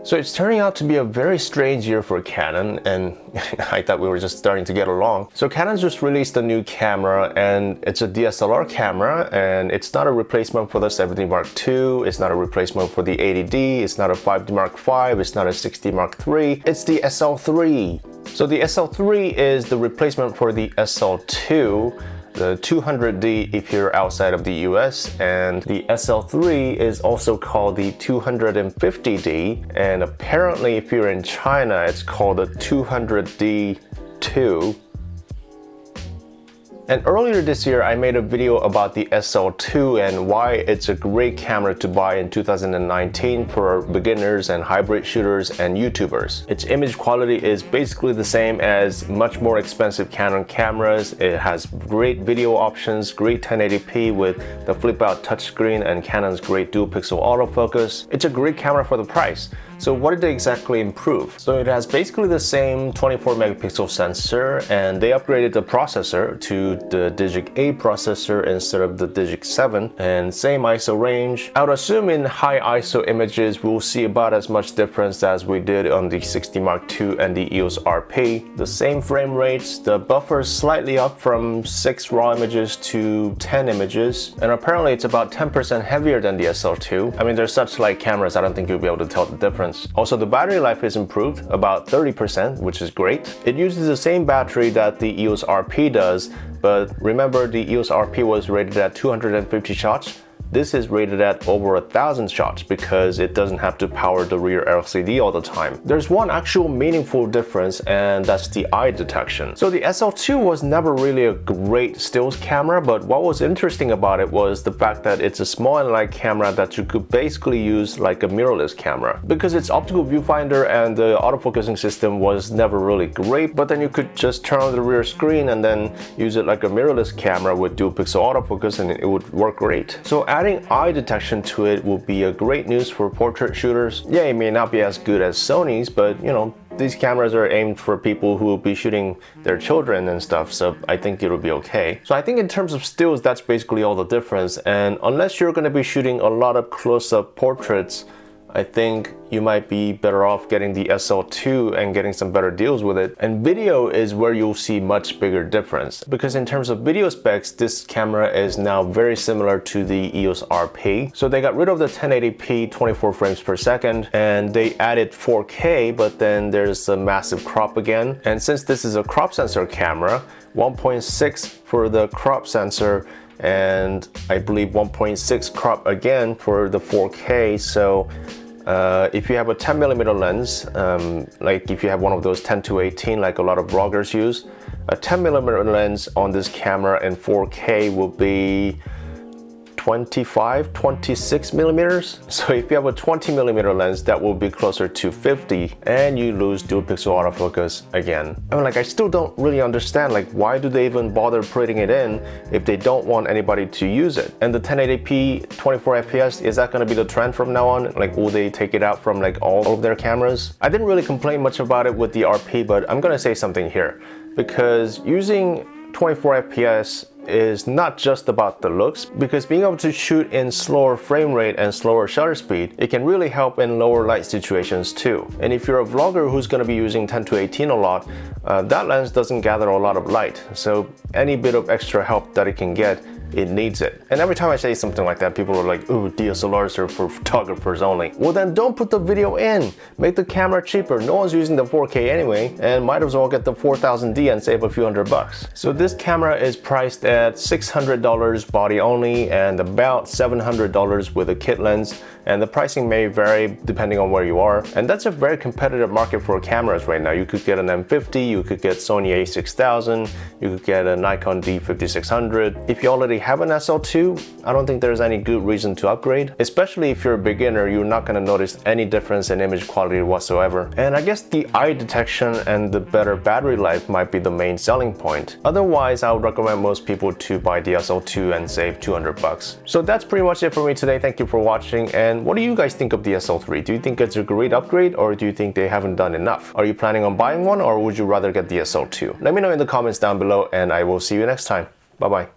So it's turning out to be a very strange year for Canon, and I thought we were just starting to get along. So Canon just released a new camera, and it's a DSLR camera, and it's not a replacement for the 70 Mark II, it's not a replacement for the 80D, it's not a 5D Mark V, it's not a 60 Mark III, it's the SL3. So the SL3 is the replacement for the SL2, the 200D if you're outside of the US, and the SL3 is also called the 250D, and apparently if you're in China it's called the 200D2. And earlier this year, I made a video about the SL2 and why it's a great camera to buy in 2019 for beginners and hybrid shooters and YouTubers. Its image quality is basically the same as much more expensive Canon cameras. It has great video options, great 1080p with the flip out touchscreen and Canon's great dual pixel autofocus. It's a great camera for the price. So what did they exactly improve? So it has basically the same 24 megapixel sensor, and they upgraded the processor to the Digic 8 processor instead of the Digic 7, and same ISO range. I would assume in high ISO images we'll see about as much difference as we did on the 60 Mark II and the EOS RP. The same frame rates, the buffer is slightly up from 6 raw images to 10 images, and apparently it's about 10% heavier than the SL2. I mean, they're such light cameras, I don't think you'll be able to tell the difference. Also, the battery life is improved about 30%, which is great. It uses the same battery that the EOS RP does, but remember the EOS RP was rated at 250 shots. This is rated at over 1,000 shots because it doesn't have to power the rear LCD all the time. There's one actual meaningful difference, and that's the eye detection. So the SL2 was never really a great stills camera, but what was interesting about it was the fact that it's a small and light camera that you could basically use like a mirrorless camera. Because its optical viewfinder and the autofocusing system was never really great, but then you could just turn on the rear screen and then use it like a mirrorless camera with dual pixel autofocus, and it would work great. So adding eye detection to it will be a great news for portrait shooters. Yeah, it may not be as good as Sony's, but you know, these cameras are aimed for people who will be shooting their children and stuff, so I think it'll be okay. So I think in terms of stills, that's basically all the difference, and unless you're going to be shooting a lot of close-up portraits, I think you might be better off getting the SL2 and getting some better deals with it. And video is where you'll see much bigger difference, because in terms of video specs, this camera is now very similar to the EOS RP. So they got rid of the 1080p 24 frames per second, and they added 4K, but then there's a massive crop again. And since this is a crop sensor camera, 1.6 for the crop sensor, and I believe 1.6 crop again for the 4K. So if you have a 10mm lens, like if you have one of those 10-18 like a lot of vloggers use, a 10mm lens on this camera in 4K will be 26 millimeters. So if you have a 20mm lens, that will be closer to 50, and you lose dual pixel autofocus again. I mean, like, I still don't really understand, like, why do they even bother putting it in if they don't want anybody to use it? And the 1080p 24 FPS, is that going to be the trend from now on? Like, will they take it out from like all of their cameras? I didn't really complain much about it with the RP, but I'm going to say something here, because using 24 FPS is not just about the looks, because being able to shoot in slower frame rate and slower shutter speed, it can really help in lower light situations too. And if you're a vlogger who's going to be using 10-18 a lot, that lens doesn't gather a lot of light, so any bit of extra help that it can get, it needs it. And every time I say something like that, people are like, ooh, DSLRs are for photographers only. Well, then don't put the video in. Make the camera cheaper. No one's using the 4K anyway, and might as well get the 4000D and save a few $100. So this camera is priced at $600 body only, and about $700 with a kit lens, and the pricing may vary depending on where you are. And that's a very competitive market for cameras right now. You could get an M50, you could get Sony a6000, you could get a Nikon D5600. If you already have an SL2, I don't think there's any good reason to upgrade. Especially if you're a beginner, you're not going to notice any difference in image quality whatsoever. And I guess the eye detection and the better battery life might be the main selling point. Otherwise, I would recommend most people to buy the SL2 and save $200. So that's pretty much it for me today. Thank you for watching. And what do you guys think of the SL3? Do you think it's a great upgrade, or do you think they haven't done enough? Are you planning on buying one, or would you rather get the SL2? Let me know in the comments down below, and I will see you next time. Bye bye.